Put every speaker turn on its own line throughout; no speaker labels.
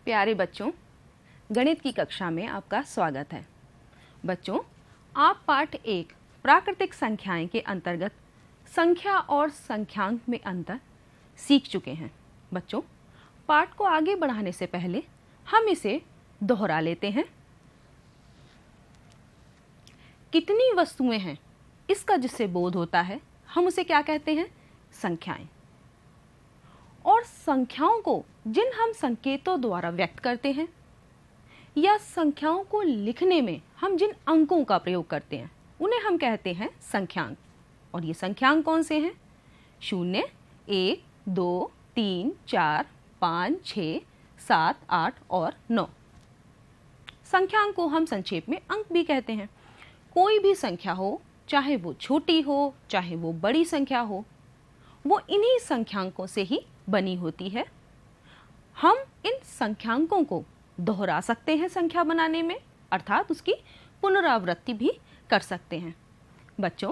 प्यारे बच्चों, गणित की कक्षा में आपका स्वागत है। बच्चों, आप पाठ 1 प्राकृतिक संख्याएं के अंतर्गत संख्या और संख्यांक में अंतर सीख चुके हैं। बच्चों, पाठ को आगे बढ़ाने से पहले हम इसे दोहरा लेते हैं। कितनी वस्तुएं हैं, इसका जिससे बोध होता है हम उसे क्या कहते हैं? संख्याएं। और संख्याओं को जिन हम संकेतों द्वारा व्यक्त करते हैं या संख्याओं को लिखने में हम जिन अंकों का प्रयोग करते हैं उन्हें हम कहते हैं संख्यांक। और ये संख्यांक कौन से हैं? 0, 1, 2, 3, 4, 5, 6, 7, 8 और 9। संख्यांक को हम संक्षेप में अंक भी कहते हैं। कोई भी संख्या हो, चाहे वो छोटी हो चाहे वो बड़ी संख्या हो, वो इन्हीं संख्यांकों से ही बनी होती है। हम इन संख्यांकों को दोहरा सकते हैं संख्या बनाने में, अर्थात उसकी पुनरावृत्ति भी कर सकते हैं। बच्चों,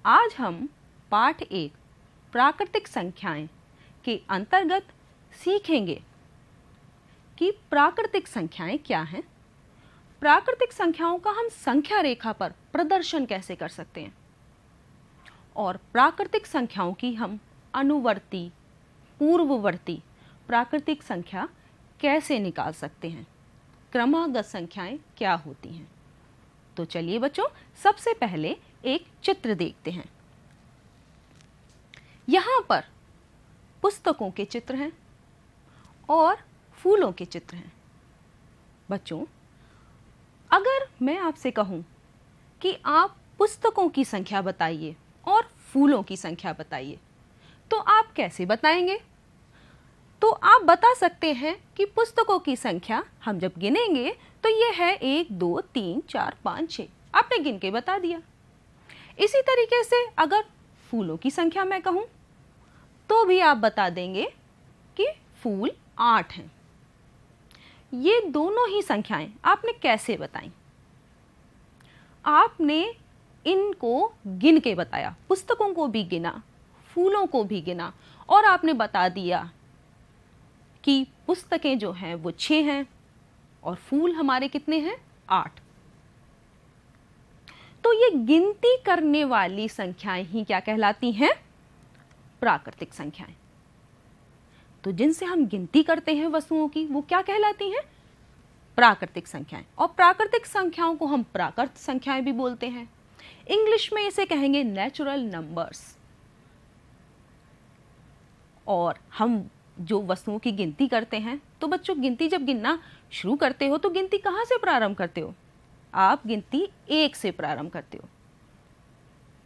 आज हम पाठ 1 प्राकृतिक संख्याएं के अंतर्गत सीखेंगे कि प्राकृतिक संख्याएं क्या हैं, प्राकृतिक संख्याओं का हम संख्या रेखा पर प्रदर्शन कैसे कर सकते हैं और प्राकृतिक संख्याओं की हम अनुवर्ती, पूर्ववर्ती प्राकृतिक संख्या कैसे निकाल सकते हैं, क्रमागत संख्याएं क्या होती हैं। तो चलिए बच्चों, सबसे पहले एक चित्र देखते हैं। यहाँ पर पुस्तकों के चित्र हैं और फूलों के चित्र हैं। बच्चों, अगर मैं आपसे कहूँ कि आप पुस्तकों की संख्या बताइए और फूलों की संख्या बताइए, तो आप कैसे बताएंगे? तो आप बता सकते हैं कि पुस्तकों की संख्या हम जब गिनेंगे तो ये है 1, 2, 3, 4, 5, 6। आपने गिन के बता दिया। इसी तरीके से अगर फूलों की संख्या मैं कहूँ तो भी आप बता देंगे कि फूल 8 हैं। ये दोनों ही संख्याएं आपने कैसे बताई? आपने इनको गिन के बताया, पुस्तकों को भी गिना, फूलों को भी गिना और आपने बता दिया कि पुस्तकें जो हैं वो 6 हैं और फूल हमारे कितने हैं? 8। तो ये गिनती करने वाली संख्याएं ही क्या कहलाती हैं? प्राकृतिक संख्याएं। तो जिनसे हम गिनती करते हैं वस्तुओं की, वो क्या कहलाती हैं? प्राकृतिक संख्याएं। और प्राकृतिक संख्याओं को हम प्राकृत संख्याएं भी बोलते हैं। इंग्लिश में इसे कहेंगे नेचुरल नंबर्स। और हम जो वस्तुओं की गिनती करते हैं, तो बच्चों गिनती जब गिनना शुरू करते हो तो गिनती कहाँ से प्रारंभ करते हो? आप गिनती 1 से प्रारंभ करते हो।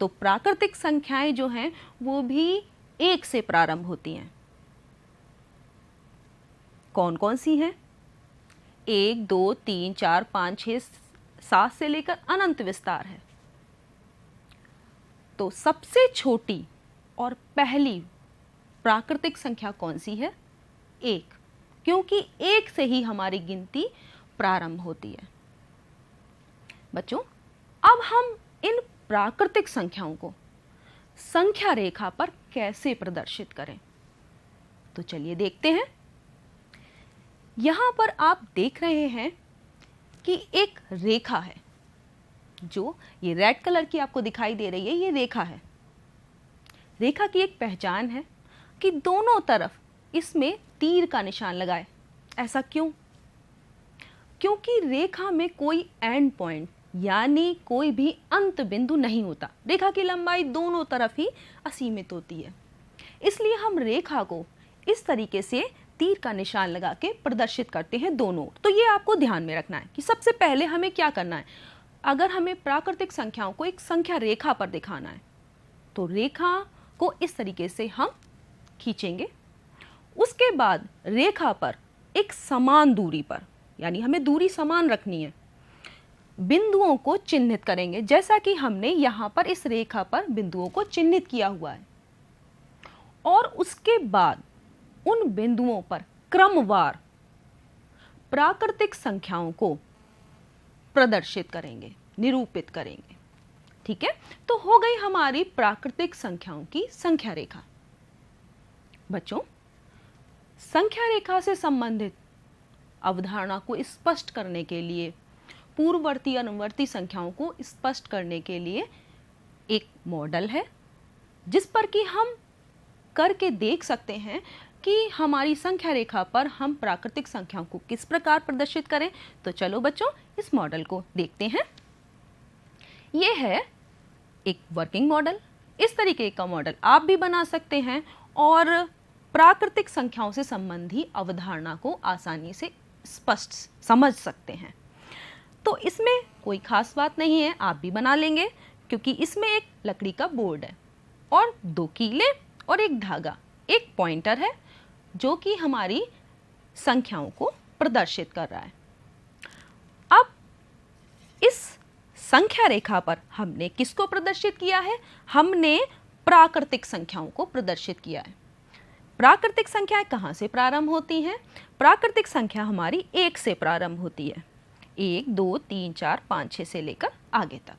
तो प्राकृतिक संख्याएं जो हैं वो भी 1 से प्रारंभ होती हैं। कौन कौन सी हैं? 1, 2, 3, 4, 5, 6, 7 से लेकर अनंत विस्तार है। तो सबसे छोटी और पहली प्राकृतिक संख्या कौन सी है? 1, क्योंकि 1 से ही हमारी गिनती प्रारंभ होती है। बच्चों, अब हम इन प्राकृतिक संख्याओं को संख्या रेखा पर कैसे प्रदर्शित करें, तो चलिए देखते हैं। यहां पर आप देख रहे हैं कि एक रेखा है, जो ये रेड कलर की आपको दिखाई दे रही है, ये रेखा है। रेखा की एक पहचान है कि दोनों तरफ इसमें तीर का निशान लगाए। ऐसा क्यों? क्योंकि रेखा में कोई एंड पॉइंट यानी कोई भी अंत बिंदु नहीं होता। रेखा की लंबाई दोनों तरफ ही असीमित होती है, इसलिए हम रेखा को इस तरीके से तीर का निशान लगा के प्रदर्शित करते हैं दोनों। तो ये आपको ध्यान में रखना है कि सबसे पहले हमें क्या करना है। अगर हमें प्राकृतिक संख्याओं को एक संख्या रेखा पर दिखाना है तो रेखा को इस तरीके से हम खींचेंगे। उसके बाद रेखा पर एक समान दूरी पर, यानी हमें दूरी समान रखनी है, बिंदुओं को चिन्हित करेंगे, जैसा कि हमने यहाँ पर इस रेखा पर बिंदुओं को चिन्हित किया हुआ है। और उसके बाद उन बिंदुओं पर क्रमवार प्राकृतिक संख्याओं को प्रदर्शित करेंगे, निरूपित करेंगे। ठीक है, तो हो गई हमारी प्राकृतिक संख्याओं की संख्या रेखा। बच्चों, संख्या रेखा से संबंधित अवधारणा को स्पष्ट करने के लिए, पूर्ववर्ती अनुवर्ती संख्याओं को स्पष्ट करने के लिए एक मॉडल है, जिस पर कि हम करके देख सकते हैं कि हमारी संख्या रेखा पर हम प्राकृतिक संख्याओं को किस प्रकार प्रदर्शित करें। तो चलो बच्चों, इस मॉडल को देखते हैं। ये है एक वर्किंग मॉडल। इस तरीके का मॉडल आप भी बना सकते हैं और प्राकृतिक संख्याओं से संबंधी अवधारणा को आसानी से स्पष्ट समझ सकते हैं। तो इसमें कोई खास बात नहीं है, आप भी बना लेंगे, क्योंकि इसमें एक लकड़ी का बोर्ड है और 2 कीले और एक धागा, एक पॉइंटर है जो कि हमारी संख्याओं को प्रदर्शित कर रहा है। अब इस संख्या रेखा पर हमने किसको प्रदर्शित किया है? हमने प्राकृतिक संख्याओं को प्रदर्शित किया है। प्राकृतिक संख्याएं कहाँ से प्रारंभ होती हैं? प्राकृतिक संख्या हमारी 1 से प्रारंभ होती है, 1 2 3 4 5 6 से लेकर आगे तक।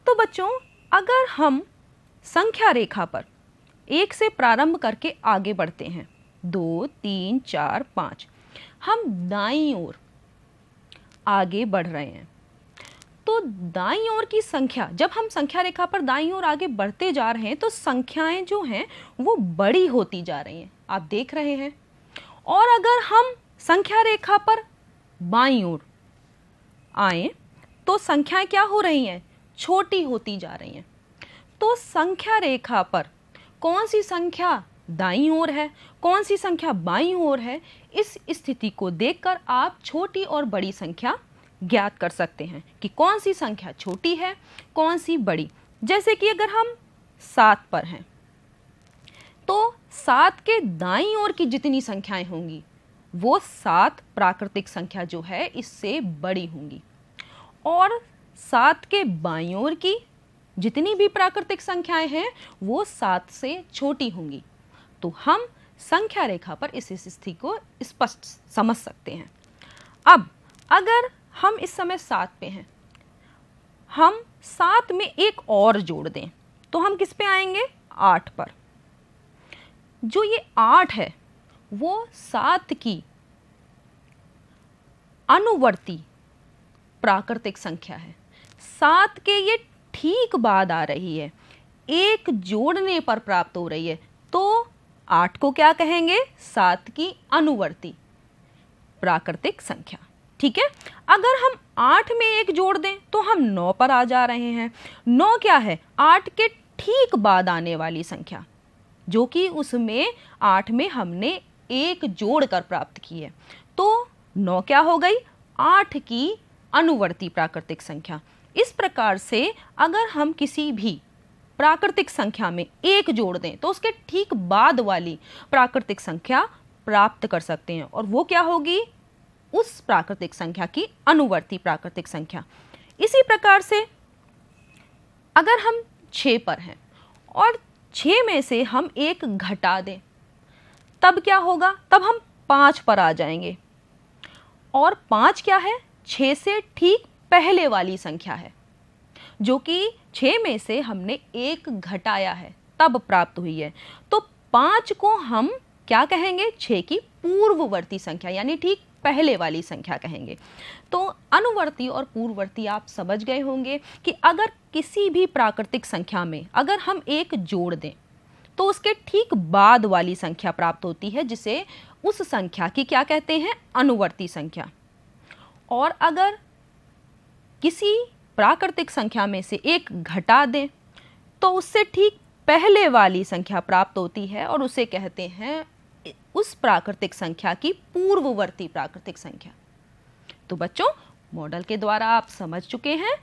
तो बच्चों, अगर हम संख्या रेखा पर 1 से प्रारंभ करके आगे बढ़ते हैं, 2 3 4 5, हम दाईं ओर आगे बढ़ रहे हैं। तो दाईं ओर की संख्या, जब हम संख्या रेखा पर दाईं ओर आगे बढ़ते जा रहे हैं तो संख्याएं जो हैं वो बड़ी होती जा रही हैं, आप देख रहे हैं। और अगर हम संख्या रेखा पर बाईं ओर आए तो संख्याएं क्या हो रही हैं? छोटी होती जा रही हैं। तो संख्या रेखा पर कौन सी संख्या दाईं ओर है, कौन सी संख्या बाईं ओर है, इस स्थिति को देखकर आप छोटी और बड़ी संख्या ज्ञात कर सकते हैं कि कौन सी संख्या छोटी है, कौन सी बड़ी। जैसे कि अगर हम 7 पर हैं तो 7 के दाईं ओर की जितनी संख्याएं होंगी वो 7 प्राकृतिक संख्या जो है इससे बड़ी होंगी, और 7 के बाईं ओर की जितनी भी प्राकृतिक संख्याएं हैं वो 7 से छोटी होंगी। तो हम संख्या रेखा पर इस स्थिति को स्पष्ट समझ सकते हैं। अब अगर हम इस समय 7 पे हैं, हम 7 में एक और जोड़ दें तो हम किस पे आएंगे? 8 पर। जो ये 8 है वो 7 की अनुवर्ती प्राकृतिक संख्या है। 7 के ये ठीक बाद आ रही है, एक जोड़ने पर प्राप्त हो रही है। तो 8 को क्या कहेंगे? 7 की अनुवर्ती प्राकृतिक संख्या। ठीक है। अगर हम 8 में एक जोड़ दें तो हम 9 पर आ जा रहे हैं। 9 क्या है? 8 के ठीक बाद आने वाली संख्या, जो कि उसमें 8 में हमने एक जोड़ कर प्राप्त की है। तो 9 क्या हो गई? 8 की अनुवर्ती प्राकृतिक संख्या। इस प्रकार से अगर हम किसी भी प्राकृतिक संख्या में एक जोड़ दें तो उसके ठीक बाद वाली प्राकृतिक संख्या प्राप्त कर सकते हैं, और वो क्या होगी? उस प्राकृतिक संख्या की अनुवर्ती प्राकृतिक संख्या। इसी प्रकार से अगर हम 6 पर हैं और 6 में से हम एक घटा दें, तब क्या होगा? तब हम 5 पर आ जाएंगे। और 5 क्या है? 6 से ठीक पहले वाली संख्या है, जो कि 6 में से हमने एक घटाया है तब प्राप्त हुई है। तो 5 को हम क्या कहेंगे? 6 की पूर्ववर्ती संख्या, यानी ठीक पहले वाली संख्या कहेंगे। तो अनुवर्ती और पूर्ववर्ती आप समझ गए होंगे कि अगर किसी भी प्राकृतिक संख्या में अगर हम एक जोड़ दें तो उसके ठीक बाद वाली संख्या प्राप्त होती है, जिसे उस संख्या की क्या कहते हैं? अनुवर्ती संख्या। और अगर किसी प्राकृतिक संख्या में से एक घटा दें तो उससे ठीक पहले वाली संख्या प्राप्त होती है, और उसे कहते हैं उस प्राकृतिक संख्या की पूर्ववर्ती प्राकृतिक संख्या। तो बच्चों, मॉडल के द्वारा आप समझ चुके हैं।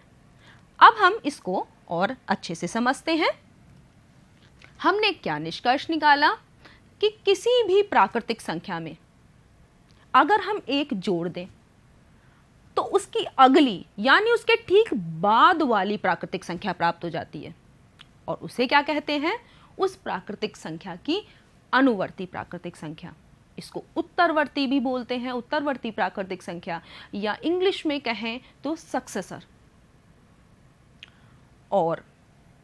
अब हम इसको और अच्छे से समझते हैं। हमने क्या निष्कर्ष निकाला कि किसी भी प्राकृतिक संख्या में अगर हम एक जोड़ दें तो उसकी अगली, यानी उसके ठीक बाद वाली प्राकृतिक संख्या प्राप्त हो जाती है, और उसे क्या कहते हैं? उस प्राकृतिक संख्या की अनुवर्ती प्राकृतिक संख्या। इसको उत्तरवर्ती भी बोलते हैं, उत्तरवर्ती प्राकृतिक संख्या, या इंग्लिश में कहें तो सक्सेसर। और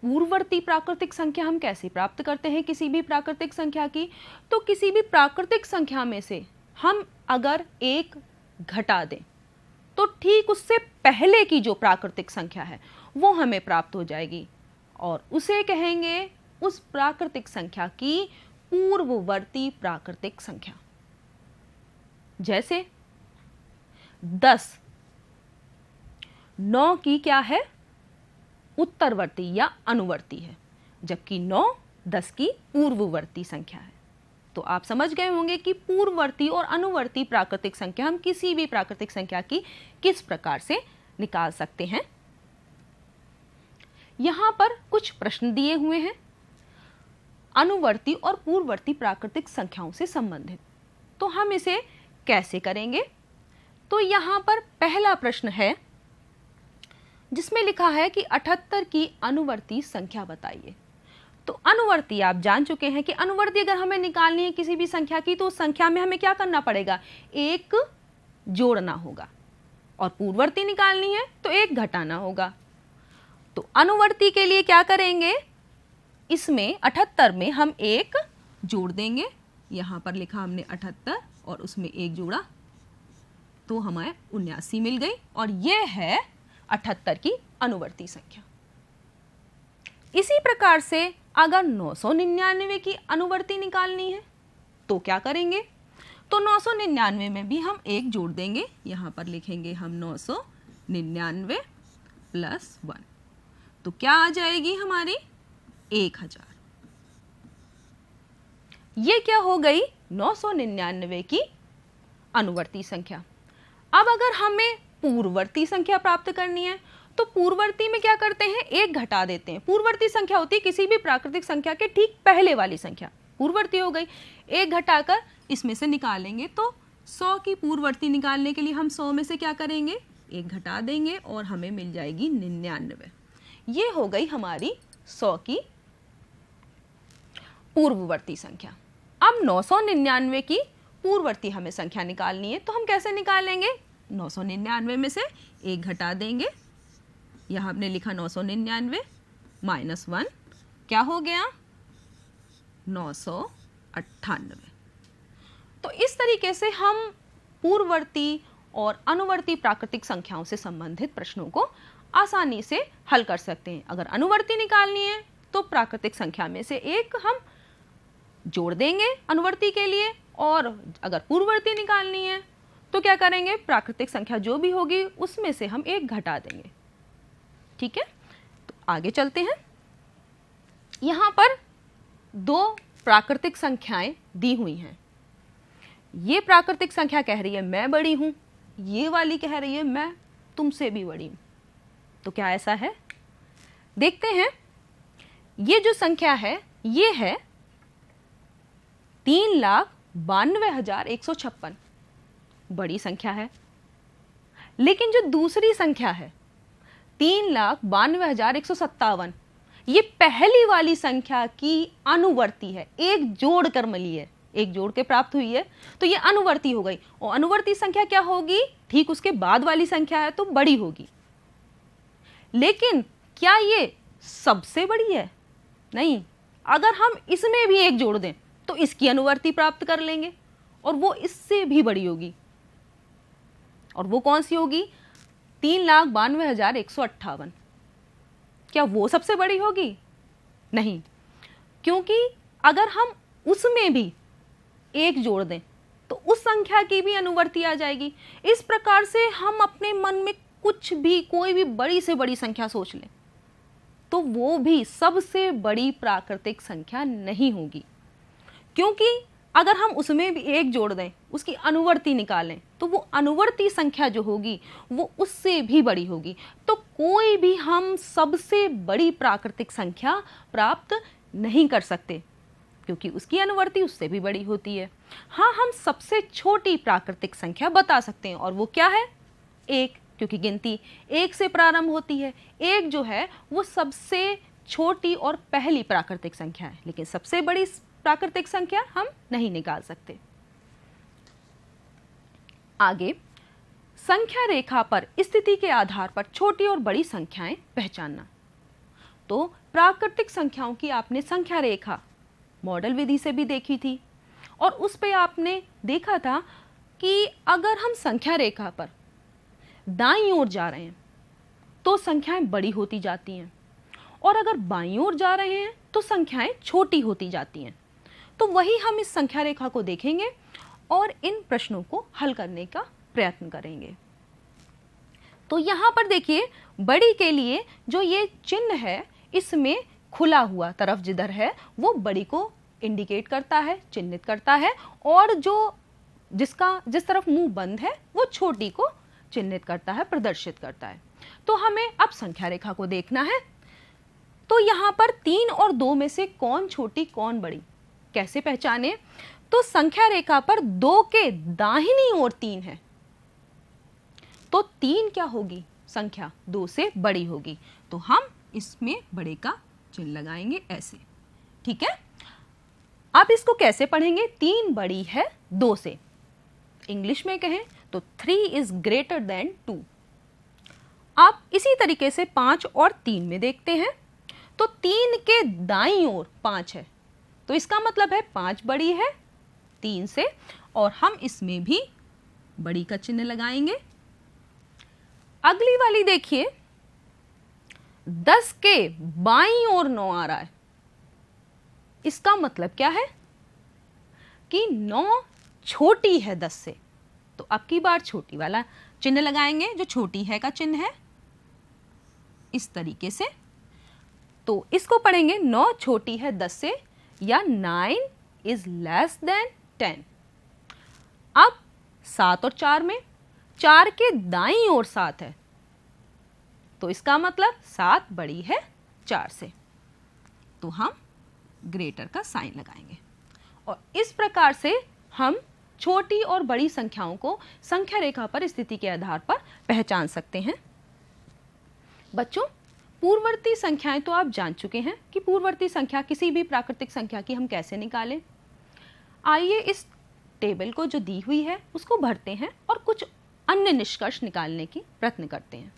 पूर्ववर्ती प्राकृतिक संख्या हम कैसे प्राप्त करते हैं किसी भी प्राकृतिक संख्या की? तो किसी भी प्राकृतिक संख्या में से हम अगर एक घटा दें तो ठीक उससे पहले की जो प्राकृतिक संख्या है वो हमें प्राप्त हो जाएगी और उसे कहेंगे उस प्राकृतिक संख्या की पूर्ववर्ती प्राकृतिक संख्या। जैसे 10 9 की क्या है, उत्तरवर्ती या अनुवर्ती है, जबकि 9 10 की पूर्ववर्ती संख्या है। तो आप समझ गए होंगे कि पूर्ववर्ती और अनुवर्ती प्राकृतिक संख्या हम किसी भी प्राकृतिक संख्या की किस प्रकार से निकाल सकते हैं। यहां पर कुछ प्रश्न दिए हुए हैं अनुवर्ती और पूर्ववर्ती प्राकृतिक संख्याओं से संबंधित, तो हम इसे कैसे करेंगे। तो यहां पर पहला प्रश्न है जिसमें लिखा है कि 78 की अनुवर्ती संख्या बताइए। तो अनुवर्ती आप जान चुके हैं कि अनुवर्ती अगर हमें निकालनी है किसी भी संख्या की तो उस संख्या में हमें क्या करना पड़ेगा, एक जोड़ना होगा, और पूर्ववर्ती निकालनी है तो एक घटाना होगा। तो अनुवर्ती के लिए क्या करेंगे, इसमें 78 में हम एक जोड़ देंगे, यहां पर लिखा हमने 78 और उसमें एक जोड़ा तो हमें 79 मिल गई, और यह है 78 की अनुवर्ती संख्या। इसी प्रकार से अगर 999 की अनुवर्ती निकालनी है तो क्या करेंगे, तो 999 में भी हम एक जोड़ देंगे, यहां पर लिखेंगे हम 999 प्लस 1, तो क्या आ जाएगी हमारी 1000। ये क्या हो गई 999 की अनुवर्ती संख्या। अब अगर हमें पूर्ववर्ती संख्या प्राप्त करनी है तो पूर्ववर्ती में क्या करते हैं, एक घटा देते हैं। पूर्ववर्ती संख्या होती है किसी भी प्राकृतिक संख्या के ठीक पहले वाली संख्या, पूर्ववर्ती हो गई, एक घटाकर इसमें से निकालेंगे। तो 100 की पूर्ववर्ती निकालने के लिए हम 100 में से क्या करेंगे, एक घटा देंगे और हमें मिल जाएगी 99। ये हो गई हमारी 100 की पूर्ववर्ती संख्या। अब 999 की पूर्ववर्ती हमें संख्या निकालनी है तो हम कैसे निकालेंगे, 999 में से एक घटा देंगे, यहां हमने लिखा 999 माइनस 1, क्या हो गया 998। तो इस तरीके से हम पूर्ववर्ती और अनुवर्ती प्राकृतिक संख्याओं से संबंधित प्रश्नों को आसानी से हल कर सकते हैं। अगर अनुवर्ती निकालनी है तो प्राकृतिक संख्या में से एक हम जोड़ देंगे अनुवर्ती के लिए, और अगर पूर्ववर्ती निकालनी है तो क्या करेंगे, प्राकृतिक संख्या जो भी होगी उसमें से हम एक घटा देंगे। ठीक है, तो आगे चलते हैं। यहां पर दो प्राकृतिक संख्याएं दी हुई हैं। ये प्राकृतिक संख्या कह रही है मैं बड़ी हूं, ये वाली कह रही है मैं तुमसे भी बड़ी हूं। तो क्या ऐसा है, देखते हैं। ये जो संख्या है ये है 3,92,156, बड़ी संख्या है। लेकिन जो दूसरी संख्या है 3,92,157, ये पहली वाली संख्या की अनुवर्ती है, एक जोड़ कर मिली है, एक जोड़ के प्राप्त हुई है, तो ये अनुवर्ती हो गई। और अनुवर्ती संख्या क्या होगी, ठीक उसके बाद वाली संख्या है तो बड़ी होगी। लेकिन क्या ये सबसे बड़ी है, नहीं। अगर हम इसमें भी एक जोड़ दें तो इसकी अनुवर्ती प्राप्त कर लेंगे और वो इससे भी बड़ी होगी, और वो कौन सी होगी 3,92,158। क्या वो सबसे बड़ी होगी, नहीं, क्योंकि अगर हम उसमें भी एक जोड़ दें तो उस संख्या की भी अनुवर्ती आ जाएगी। इस प्रकार से हम अपने मन में कुछ भी, कोई भी बड़ी से बड़ी संख्या सोच लें तो वो भी सबसे बड़ी प्राकृतिक संख्या नहीं होगी, क्योंकि अगर हम उसमें भी एक जोड़ दें, उसकी अनुवर्ती निकालें, तो वो अनुवर्ती संख्या जो होगी वो उससे भी बड़ी होगी। तो कोई भी हम सबसे बड़ी प्राकृतिक संख्या प्राप्त नहीं कर सकते, क्योंकि उसकी अनुवर्ती उससे भी बड़ी होती है। हाँ, हम सबसे छोटी प्राकृतिक संख्या बता सकते हैं, और वो क्या है, एक, क्योंकि गिनती एक से प्रारंभ होती है। एक जो है वो सबसे छोटी और पहली प्राकृतिक संख्या है, लेकिन सबसे बड़ी प्राकृतिक संख्या हम नहीं निकाल सकते। आगे, संख्या रेखा पर स्थिति के आधार पर छोटी और बड़ी संख्याएं पहचानना। तो प्राकृतिक संख्याओं की आपने संख्या रेखा मॉडल विधि से भी देखी थी, और उस पे आपने देखा था कि अगर हम संख्या रेखा पर दाईं ओर जा रहे हैं तो संख्याएं बड़ी होती जाती हैं, और अगर बाईं ओर जा रहे हैं तो संख्याएं छोटी होती जाती हैं। तो वही हम इस संख्या रेखा को देखेंगे और इन प्रश्नों को हल करने का प्रयत्न करेंगे। तो यहाँ पर देखिए, बड़ी के लिए जो ये चिन्ह है, इसमें खुला हुआ तरफ जिधर है वो बड़ी को इंडिकेट करता है, चिन्हित करता है, और जो जिस तरफ मुंह बंद है वो छोटी को चिन्हित करता है, प्रदर्शित करता है। तो हमें अब संख्या रेखा को देखना है। तो यहाँ पर 3 और 2 में से कौन छोटी कौन बड़ी कैसे पहचाने? तो संख्या रेखा पर 2 के दाहिनी ओर 3 है, तो 3 क्या होगी? संख्या 2 से बड़ी होगी। तो हम इसमें बड़े का चिन्ह लगाएंगे ऐसे, ठीक है। अब इसको कैसे पढ़ेंगे? 3 बड़ी है 2 से। इंग्लिश में कहें तो 3 इज ग्रेटर देन 2। आप इसी तरीके से 5 और 3 में देखते हैं। तो 3 के दाईं ओर 5 है, तो इसका मतलब है 5 बड़ी है 3 से, और हम इसमें भी बड़ी का चिन्ह लगाएंगे। अगली वाली देखिए, 10 के बाईं ओर 9 आ रहा है। इसका मतलब क्या है कि 9 छोटी है 10 से, तो अब की बार छोटी वाला चिन्ह लगाएंगे, जो छोटी है का चिन्ह है, इस तरीके से। तो इसको पढ़ेंगे 9 छोटी है 10 से, या 9 इज लेस देन 10। अब 7 और 4 में, 4 के दाईं ओर 7 है, तो इसका मतलब 7 बड़ी है 4 से, तो हम ग्रेटर का साइन लगाएंगे। और इस प्रकार से हम छोटी और बड़ी संख्याओं को संख्या रेखा पर स्थिति के आधार पर पहचान सकते हैं। बच्चों, पूर्ववर्ती संख्याएं तो आप जान चुके हैं कि पूर्ववर्ती संख्या किसी भी प्राकृतिक संख्या की हम कैसे निकालें। आइए इस टेबल को जो दी हुई है उसको भरते हैं और कुछ अन्य निष्कर्ष निकालने की प्रयत्न करते हैं।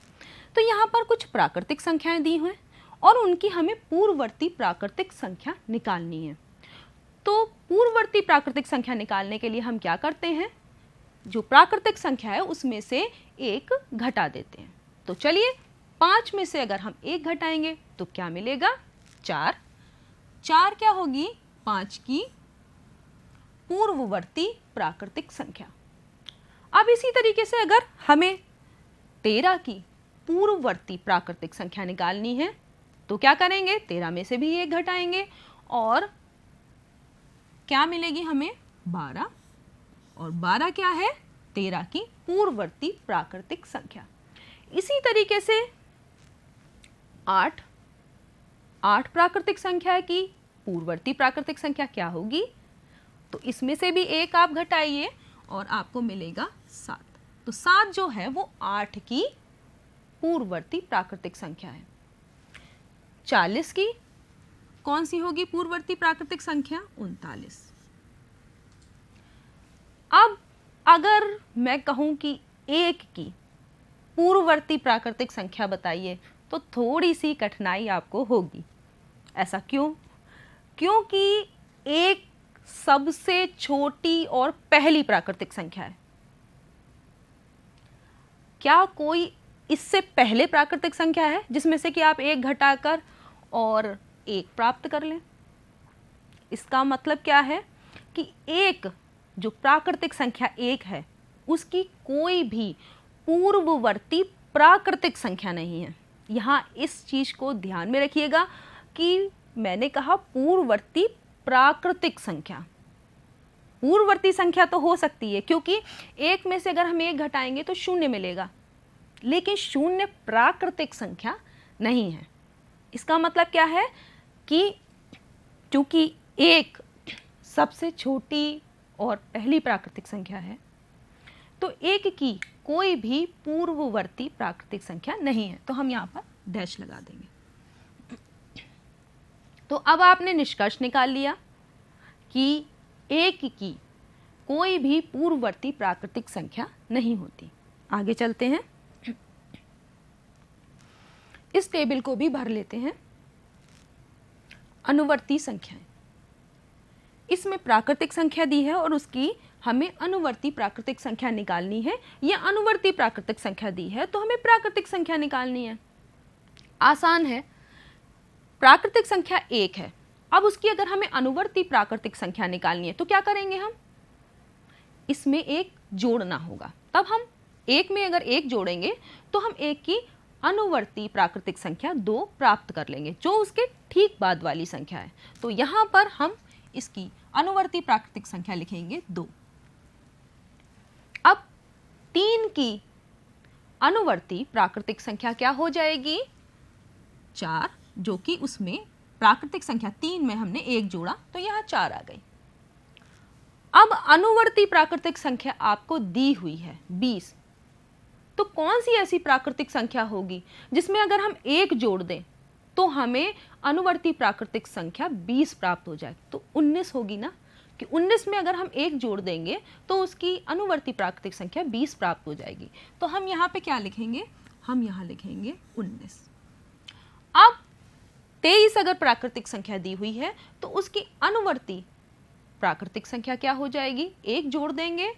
तो यहाँ पर कुछ प्राकृतिक संख्याएं दी हुई हैं और उनकी हमें पूर्ववर्ती प्राकृतिक संख्या निकालनी है। तो पूर्ववर्ती प्राकृतिक संख्या निकालने के लिए हम क्या करते हैं? जो प्राकृतिक संख्या है उसमें से एक घटा देते हैं। तो चलिए, 5 में से अगर हम 1 घटाएंगे तो क्या मिलेगा? 4। 4 क्या होगी? 5 की पूर्ववर्ती प्राकृतिक संख्या। अब इसी तरीके से अगर हमें 13 की पूर्ववर्ती प्राकृतिक संख्या निकालनी है तो क्या करेंगे? 13 में से भी 1 घटाएंगे और क्या मिलेगी हमें? 12। और 12 क्या है? 13 की पूर्ववर्ती प्राकृतिक संख्या। इसी तरीके से 8 प्राकृतिक संख्या की पूर्ववर्ती प्राकृतिक संख्या क्या होगी? तो इसमें से भी 1 आप घटाइए और आपको मिलेगा 7। तो 7 जो है वो 8 की पूर्ववर्ती प्राकृतिक संख्या है। 40 की कौन सी होगी पूर्ववर्ती प्राकृतिक संख्या? 39। अब अगर मैं कहूं कि 1 की पूर्ववर्ती प्राकृतिक संख्या बताइए तो थोड़ी सी कठिनाई आपको होगी। ऐसा क्यों? क्योंकि 1 सबसे छोटी और पहली प्राकृतिक संख्या है। क्या कोई इससे पहले प्राकृतिक संख्या है जिसमें से कि आप 1 घटाकर और 1 प्राप्त कर लें? इसका मतलब क्या है कि 1 जो प्राकृतिक संख्या 1 है उसकी कोई भी पूर्ववर्ती प्राकृतिक संख्या नहीं है। यहाँ इस चीज को ध्यान में रखिएगा कि मैंने कहा पूर्ववर्ती प्राकृतिक संख्या। पूर्ववर्ती संख्या तो हो सकती है क्योंकि 1 में से अगर हम 1 घटाएंगे तो 0 मिलेगा, लेकिन 0 प्राकृतिक संख्या नहीं है। इसका मतलब क्या है कि चूंकि 1 सबसे छोटी और पहली प्राकृतिक संख्या है तो 1 की कोई भी पूर्ववर्ती प्राकृतिक संख्या नहीं है। तो हम यहाँ पर डैश लगा देंगे। तो अब आपने निष्कर्ष निकाल लिया कि 1 की कोई भी पूर्ववर्ती प्राकृतिक संख्या नहीं होती। आगे चलते हैं, इस टेबल को भी भर लेते हैं। अनुवर्ती संख्याएं, इसमें प्राकृतिक संख्या दी है और उसकी हमें अनुवर्ती प्राकृतिक संख्या निकालनी है, या अनुवर्ती प्राकृतिक संख्या दी है तो हमें प्राकृतिक संख्या निकालनी है। आसान है। प्राकृतिक संख्या 1 है, अब उसकी अगर हमें अनुवर्ती प्राकृतिक संख्या निकालनी है तो क्या करेंगे हम, इसमें एक जोड़ना होगा। तब हम एक में अगर एक जोड़ेंगे तो हम एक की अनुवर्ती प्राकृतिक संख्या 2 प्राप्त कर लेंगे, जो उसके ठीक बाद वाली संख्या है। तो यहां पर हम इसकी अनुवर्ती प्राकृतिक संख्या लिखेंगे 2। अब 3 की अनुवर्ती प्राकृतिक संख्या क्या हो जाएगी, 4, जो कि उसमें प्राकृतिक संख्या 3 में हमने 1 जोड़ा तो यहां 4 आ गई। अब अनुवर्ती प्राकृतिक संख्या आपको दी हुई है 20, तो कौन सी ऐसी प्राकृतिक संख्या होगी जिसमें अगर हम 1 जोड़ दें तो हमें अनुवर्ती प्राकृतिक संख्या 20 प्राप्त हो जाए, तो 19 होगी ना, कि 19 में अगर हम 1 जोड़ देंगे तो उसकी अनुवर्ती प्राकृतिक संख्या 20 प्राप्त हो जाएगी। तो हम यहाँ पे क्या लिखेंगे, हम यहाँ लिखेंगे 19। अब 23 अगर प्राकृतिक संख्या दी हुई है तो उसकी अनुवर्ती प्राकृतिक संख्या क्या हो जाएगी, 1 जोड़ देंगे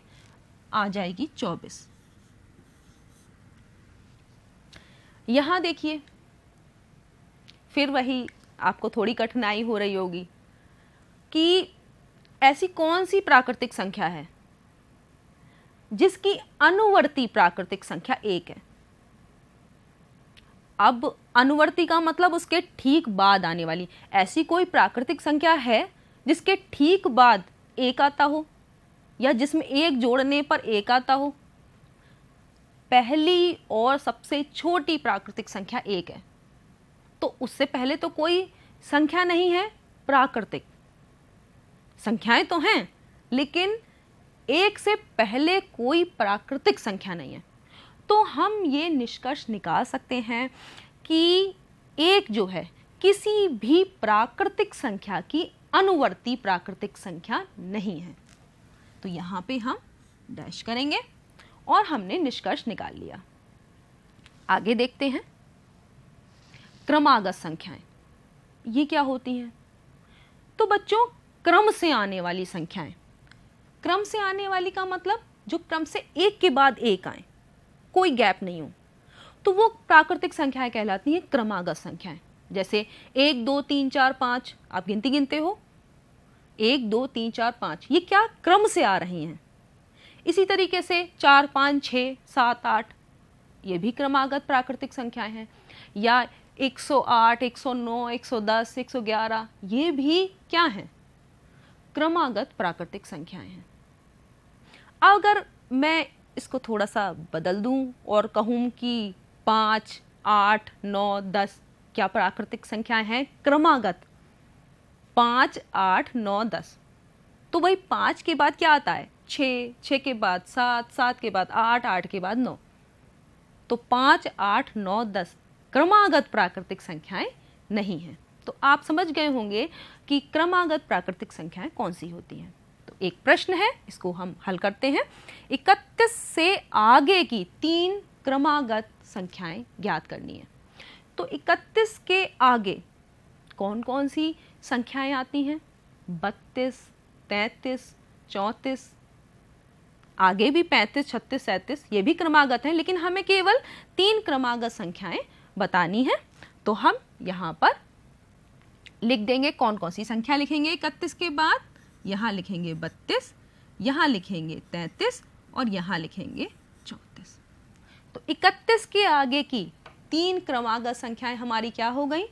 आ जाएगी 24। यहां देखिए फिर वही आपको थोड़ी कठिनाई हो रही होगी कि ऐसी कौन सी प्राकृतिक संख्या है जिसकी अनुवर्ती प्राकृतिक संख्या 1 है। अब अनुवर्ती का मतलब उसके ठीक बाद आने वाली, ऐसी कोई प्राकृतिक संख्या है जिसके ठीक बाद 1 आता हो या जिसमें 1 जोड़ने पर 1 आता हो। पहली और सबसे छोटी प्राकृतिक संख्या 1 है, तो उससे पहले तो कोई संख्या नहीं है। प्राकृतिक संख्याएं तो हैं लेकिन 1 से पहले कोई प्राकृतिक संख्या नहीं है। तो हम ये निष्कर्ष निकाल सकते हैं कि 1 जो है किसी भी प्राकृतिक संख्या की अनुवर्ती प्राकृतिक संख्या नहीं है। तो यहाँ पे हम डैश करेंगे और हमने निष्कर्ष निकाल लिया। आगे देखते हैं क्रमागत संख्याएं, ये क्या होती हैं। तो बच्चों क्रम से आने वाली संख्याएं, क्रम से आने वाली का मतलब जो क्रम से एक के बाद एक आए, कोई गैप नहीं हो, तो वो प्राकृतिक संख्याएं कहलाती हैं क्रमागत संख्याएं। जैसे 1 2 3 4 5 आप गिनती गिनते हो, 1 2 3 4 5, ये क्या क्रम से आ रही हैं। इसी तरीके से 4 5 6 7 8 ये भी क्रमागत प्राकृतिक संख्याएं हैं। या 108 109 110 111 ये भी क्या हैं, क्रमागत प्राकृतिक संख्याएं हैं। अगर मैं इसको थोड़ा सा बदल दूं और कहूं कि 5 8 9 10 क्या प्राकृतिक संख्याएं हैं, क्रमागत 5 8 9 10, तो वही 5 के बाद क्या आता है, 6 6 के बाद 7 7 के बाद 8 8 के बाद 9, तो 5 8 9 10 क्रमागत प्राकृतिक संख्याएं नहीं हैं। तो आप समझ गए होंगे कि क्रमागत प्राकृतिक संख्याएं कौन सी होती हैं। तो एक प्रश्न है, इसको हम हल करते हैं। 31 से आगे की 3 क्रमागत संख्याएं ज्ञात करनी है। तो 31 के आगे कौन कौन सी संख्याएं आती हैं, 32 33 34, आगे भी 35 36 37 ये भी क्रमागत हैं, लेकिन हमें केवल 3 क्रमागत संख्याएं बतानी है। तो हम यहाँ पर लिख देंगे कौन कौन सी संख्या लिखेंगे 31 के बाद, यहाँ लिखेंगे 32, यहाँ लिखेंगे 33 और यहाँ लिखेंगे 34। तो 31 के आगे की 3 क्रमागत संख्याएं हमारी क्या हो गई,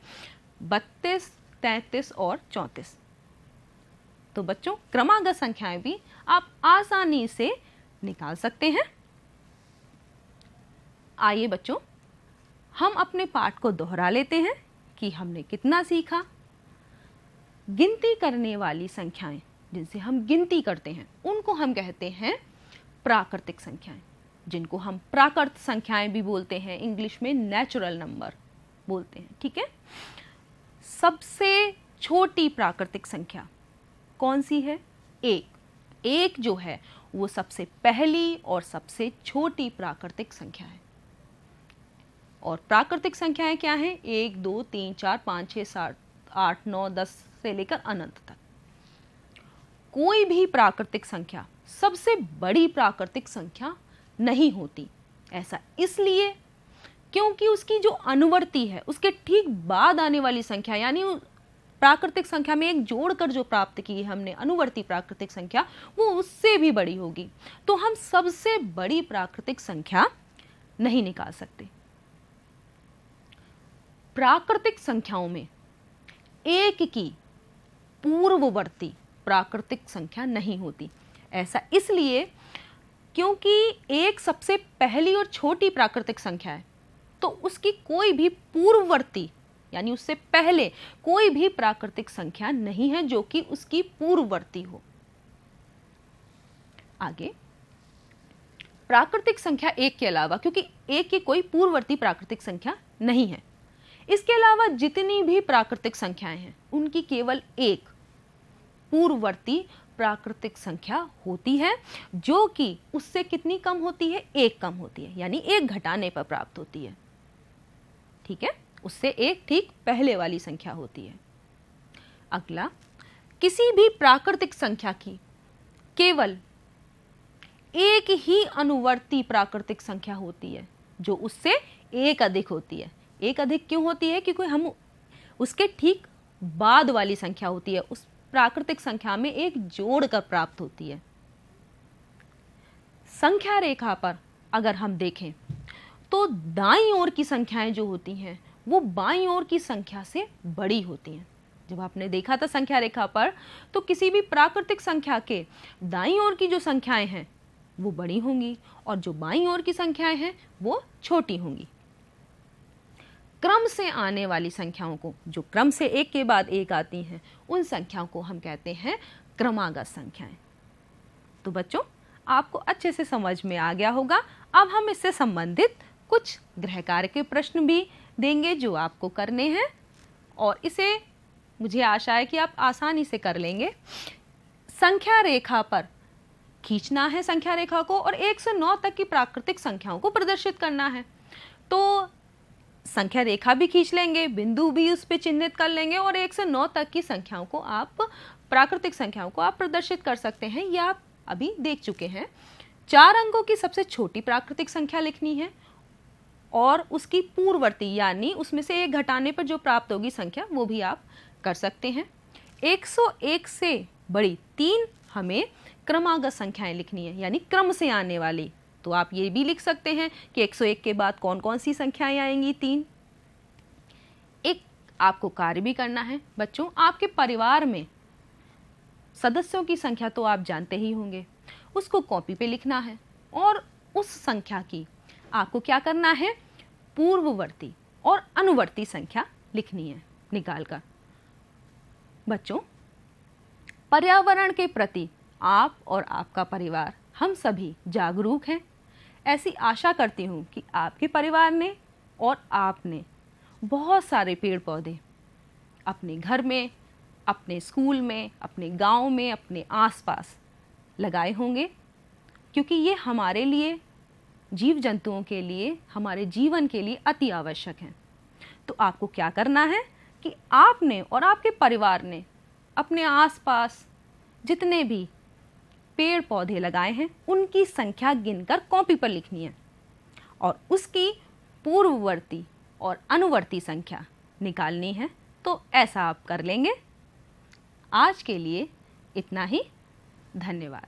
32 33 और 34। तो बच्चों क्रमागत संख्याएं भी आप आसानी से निकाल सकते हैं। आइए बच्चों हम अपने पाठ को दोहरा लेते हैं कि हमने कितना सीखा। गिनती करने वाली संख्याएं जिनसे हम गिनती करते हैं उनको हम कहते हैं प्राकृतिक संख्याएं, जिनको हम प्राकृत संख्याएं भी बोलते हैं, इंग्लिश में नेचुरल नंबर बोलते हैं। ठीक है, सबसे छोटी प्राकृतिक संख्या कौन सी है, 1। 1 जो है वो सबसे पहली और सबसे छोटी प्राकृतिक संख्या है। और प्राकृतिक संख्याएं क्या हैं, 1 2 3 4 5 6 7 8 9 10 से लेकर अनंत तक। कोई भी प्राकृतिक संख्या सबसे बड़ी प्राकृतिक संख्या नहीं होती। ऐसा इसलिए क्योंकि उसकी जो अनुवर्ती है, उसके ठीक बाद आने वाली संख्या, यानी प्राकृतिक संख्या में एक जोड़कर जो प्राप्त की है हमने अनुवर्ती प्राकृतिक संख्या, वो उससे भी बड़ी होगी। तो हम सबसे बड़ी प्राकृतिक संख्या नहीं निकाल सकते। प्राकृतिक संख्याओं में एक की पूर्ववर्ती प्राकृतिक संख्या नहीं होती। ऐसा इसलिए क्योंकि एक सबसे पहली और छोटी प्राकृतिक संख्या है, तो उसकी कोई भी पूर्ववर्ती यानी उससे पहले कोई भी प्राकृतिक संख्या नहीं है जो कि उसकी पूर्ववर्ती हो। आगे प्राकृतिक संख्या एक के अलावा, क्योंकि एक की कोई पूर्ववर्ती प्राकृतिक संख्या नहीं है, इसके अलावा जितनी भी प्राकृतिक संख्याएं हैं उनकी केवल एक पूर्ववर्ती प्राकृतिक संख्या होती है, जो कि उससे कितनी कम होती है, एक कम होती है, यानी एक घटाने पर प्राप्त होती है। ठीक है, उससे एक ठीक पहले वाली संख्या होती है। अगला, किसी भी प्राकृतिक संख्या की केवल एक ही अनुवर्ती प्राकृतिक संख्या होती है जो उससे एक अधिक होती है। एक अधिक क्यों होती है? क्योंकि हम उसके ठीक बाद वाली संख्या होती है, उस प्राकृतिक संख्या में एक जोड़कर प्राप्त होती है। संख्या रेखा पर अगर हम देखें तो दाईं ओर की संख्याएं जो होती हैं वो बाईं ओर की संख्या से बड़ी होती हैं। जब आपने देखा था संख्या रेखा पर, तो किसी भी प्राकृतिक संख्या के दाईं ओर की जो संख्याएं हैं वो बड़ी होंगी और जो बाईं ओर की संख्याएं हैं वो छोटी होंगी। क्रम से आने वाली संख्याओं को, जो क्रम से एक के बाद एक आती हैं, उन संख्याओं को हम कहते हैं क्रमागत संख्याएं। तो बच्चों, आपको अच्छे से समझ में आ गया होगा। अब हम इससे संबंधित कुछ गृह कार्य के प्रश्न भी देंगे जो आपको करने हैं, और इसे मुझे आशा है कि आप आसानी से कर लेंगे। संख्या रेखा पर खींचना है संख्या रेखा को और 1 से 9 तक की प्राकृतिक संख्याओं को प्रदर्शित करना है। तो संख्या रेखा भी खींच लेंगे, बिंदु भी उस पर चिन्हित कर लेंगे और 1 से 9 तक की संख्याओं को आप, प्राकृतिक संख्याओं को आप प्रदर्शित कर सकते हैं। यह आप अभी देख चुके हैं। 4 अंकों की सबसे छोटी प्राकृतिक संख्या लिखनी है और उसकी पूर्ववर्ती यानी उसमें से एक घटाने पर जो प्राप्त होगी संख्या, वो भी आप कर सकते हैं। 101 से बड़ी 3 हमें क्रमागत संख्याएं लिखनी है, यानी क्रम से आने वाली। तो आप ये भी लिख सकते हैं कि 101 के बाद कौन कौन सी संख्याएं आएंगी, 3। एक आपको कार्य भी करना है बच्चों। आपके परिवार में सदस्यों की संख्या तो आप जानते ही होंगे, उसको कॉपी पे लिखना है और उस संख्या की आपको क्या करना है, पूर्ववर्ती और अनुवर्ती संख्या लिखनी है निकालकर। बच्चों, पर्यावरण के प्रति आप और आपका परिवार, हम सभी जागरूक हैं। ऐसी आशा करती हूँ कि आपके परिवार ने और आपने बहुत सारे पेड़ पौधे अपने घर में, अपने स्कूल में, अपने गांव में, अपने आसपास लगाए होंगे, क्योंकि ये हमारे लिए, जीव जंतुओं के लिए, हमारे जीवन के लिए अति आवश्यक हैं। तो आपको क्या करना है कि आपने और आपके परिवार ने अपने आसपास जितने भी पेड़ पौधे लगाए हैं उनकी संख्या गिनकर कॉपी पर लिखनी है और उसकी पूर्ववर्ती और अनुवर्ती संख्या निकालनी है। तो ऐसा आप कर लेंगे। आज के लिए इतना ही। धन्यवाद।